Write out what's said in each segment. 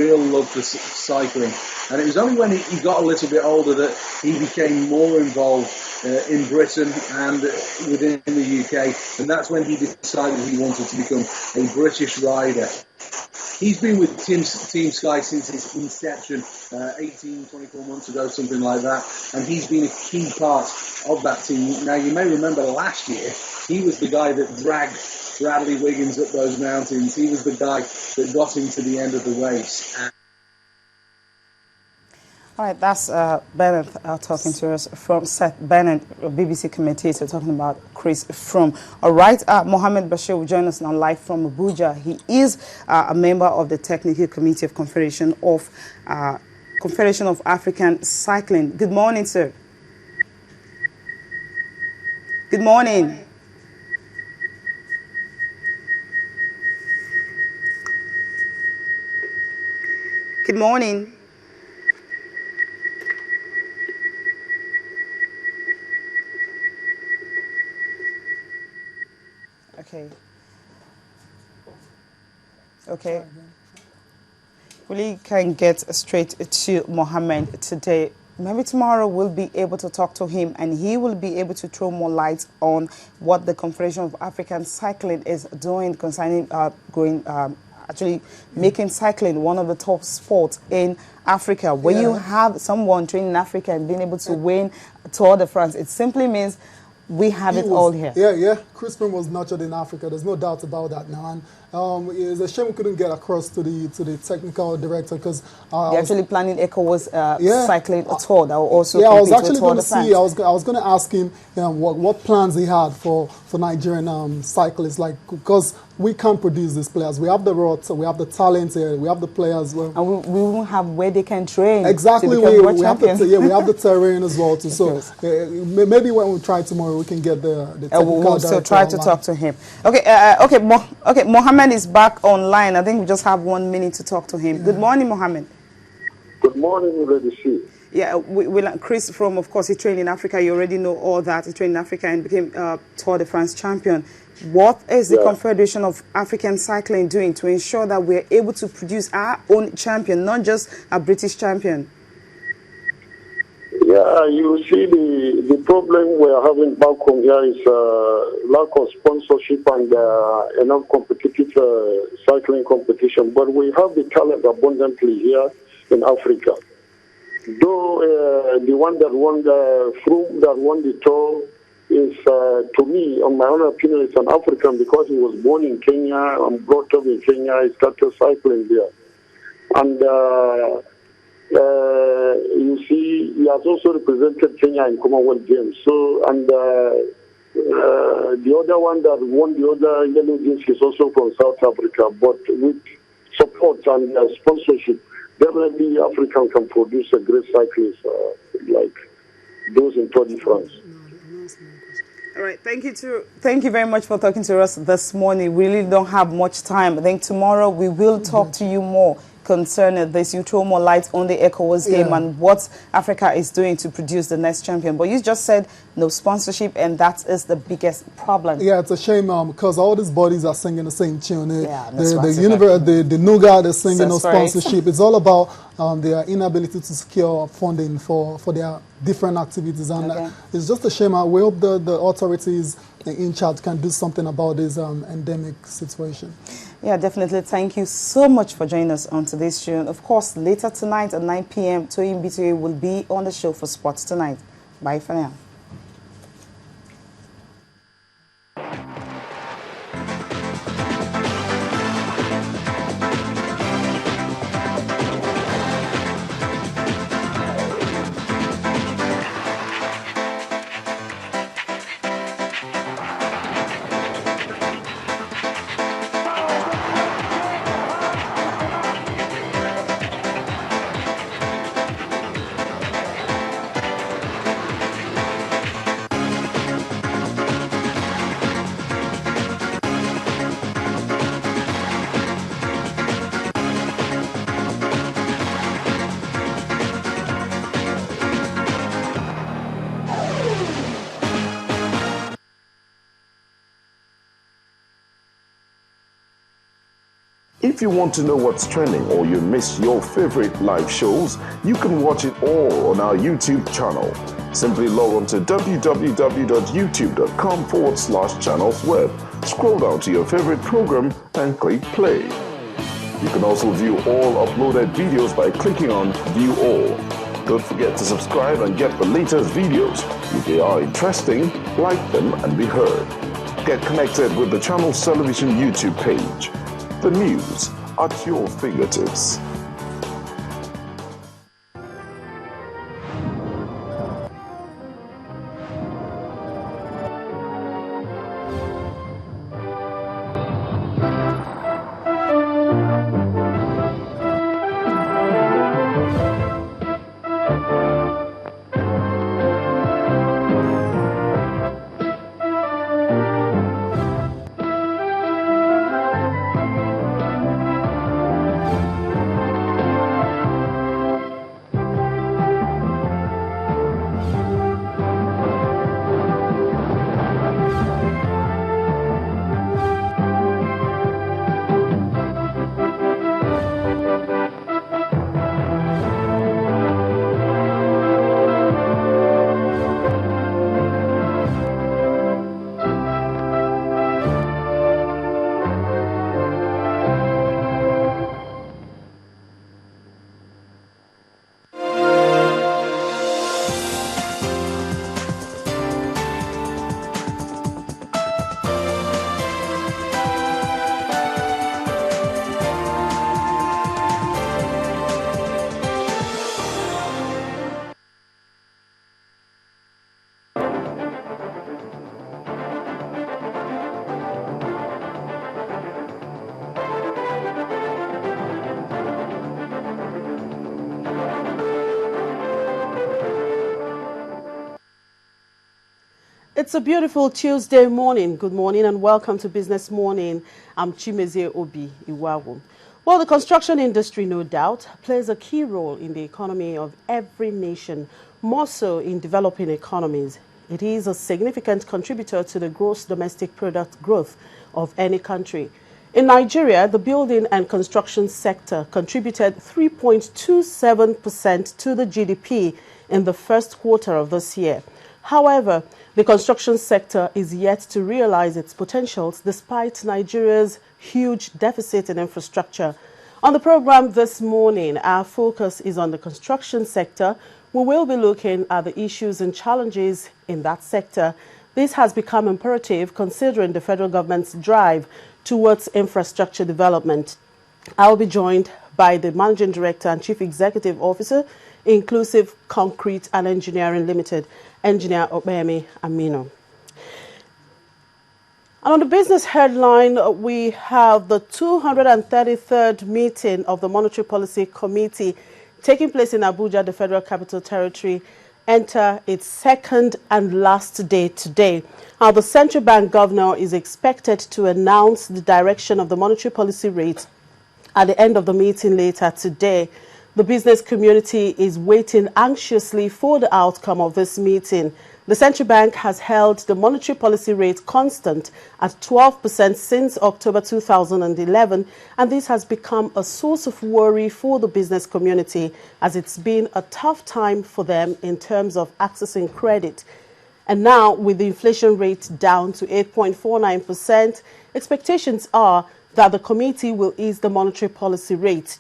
real love for cycling. And it was only when he got a little bit older that he became more involved in Britain and within the UK. And that's when he decided he wanted to become a British rider. He's been with Team Sky since its inception, 24 months ago, something like that. And he's been a key part of that team. Now, you may remember last year, he was the guy that dragged Bradley Wiggins up those mountains. He was the guy that got him to the end of the race. All right, that's Bennett talking to us from Seth Bennett, BBC commentator, talking about Chris Froome. All right, Mohammed Bashir will join us now live from Abuja. He is a member of the Technical Committee of Confederation of African Cycling. Good morning, sir. Good morning. Good morning. Okay. We can get straight to Mohammed today. Maybe tomorrow we'll be able to talk to him and he will be able to throw more light on what the Confederation of African Cycling is doing concerning actually making cycling one of the top sports in Africa. When you have someone training in Africa and being able to win Tour de France, it simply means we have it all here. Yeah. Chris Froome was nurtured in Africa. There's no doubt about that now. And it's a shame we couldn't get across to the technical director because they're actually planning ECOWAS cycling tour that will also I was actually going to see. I was going to ask him what plans he had for Nigerian cyclists, because we can't produce these players. We have the routes, we have the talent here, we have the players. And we won't have where they can train. Exactly, we have the terrain as well too. So maybe when we try tomorrow, we can get the technical we'll still try to talk to him. Okay, Mohammed is back online. I think we just have 1 minute to talk to him. Yeah. Good morning, Mohammed. Good morning, Lady C. Yeah, Chris Froome, of course, he trained in Africa. You already know all that. He trained in Africa and became Tour de France champion. What is the Confederation of African Cycling doing to ensure that we're able to produce our own champion, not just a British champion? Yeah, you see the problem we're having back home here is lack of sponsorship and enough competitive cycling competition. But we have the talent abundantly here in Africa. Though the one that won the Froome that won the Tour is, to me, on my own opinion, it's an African because he was born in Kenya and brought up in Kenya. He started cycling there. And you see, he has also represented Kenya in Commonwealth Games. So, and the other one that won the other yellow jeans is also from South Africa. But with support and sponsorship, definitely Africa can produce a great cyclist like those in Tour de France. All right, thank you very much for talking to us this morning. We really don't have much time. I think tomorrow we will talk to you more concerning this. You throw more light on the ECOWAS game and what Africa is doing to produce the next champion. But you just said no sponsorship, and that is the biggest problem. Yeah, it's a shame because all these bodies are singing the same tune. The Nuga, they're singing no sponsorship. It's all about their inability to secure funding for their different activities. And it's just a shame. We hope the authorities in charge can do something about this endemic situation. Yeah, definitely. Thank you so much for joining us on today's show. And of course, later tonight at 9 p.m., Toyin Bitoye will be on the show for Sports Tonight. Bye for now. If you want to know what's trending or you miss your favorite live shows, you can watch it all on our YouTube channel. Simply log on to www.youtube.com/channelsweb. Scroll down to your favorite program and click play. You can also view all uploaded videos by clicking on View All. Don't forget to subscribe and get the latest videos. If they are interesting, like them and be heard. Get connected with the channel's television YouTube page. The news at your fingertips. It's a beautiful Tuesday morning. Good morning and welcome to Business Morning. I'm Chimezie Obi Iwawu. Well, the construction industry, no doubt, plays a key role in the economy of every nation, more so in developing economies. It is a significant contributor to the gross domestic product growth of any country. In Nigeria, the building and construction sector contributed 3.27% to the GDP in the first quarter of this year. However, the construction sector is yet to realize its potentials despite Nigeria's huge deficit in infrastructure. On the program this morning, our focus is on the construction sector. We will be looking at the issues and challenges in that sector. This has become imperative considering the federal government's drive towards infrastructure development. I'll be joined by the Managing Director and Chief Executive Officer, Inclusive Concrete and Engineering Limited, Engineer Opeyemi Aminu. And on the business headline, we have the 233rd meeting of the Monetary Policy Committee taking place in Abuja, the Federal Capital Territory, enter its second and last day today. Now, the Central Bank Governor is expected to announce the direction of the monetary policy rate at the end of the meeting later today. The business community is waiting anxiously for the outcome of this meeting. The central bank has held the monetary policy rate constant at 12% since October 2011, and this has become a source of worry for the business community as it's been a tough time for them in terms of accessing credit. And now, with the inflation rate down to 8.49%, expectations are that the committee will ease the monetary policy rate.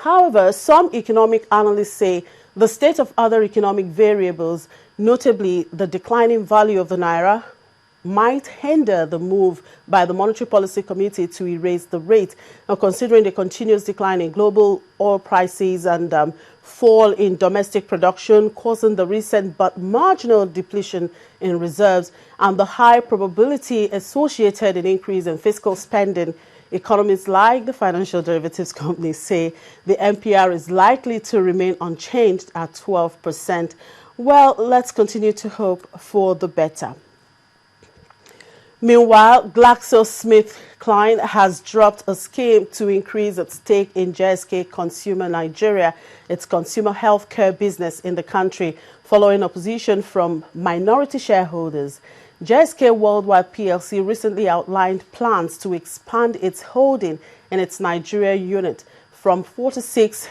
However, some economic analysts say the state of other economic variables, notably the declining value of the naira, might hinder the move by the Monetary Policy Committee to erase the rate. Now, considering the continuous decline in global oil prices and fall in domestic production, causing the recent but marginal depletion in reserves, and the high probability associated in increase in fiscal spending, economists like the financial derivatives company say the MPR is likely to remain unchanged at 12%. Well, let's continue to hope for the better. Meanwhile, GlaxoSmithKline has dropped a scheme to increase its stake in GSK Consumer Nigeria, its consumer healthcare business in the country, following opposition from minority shareholders. GSK Worldwide PLC recently outlined plans to expand its holding in its Nigeria unit from 46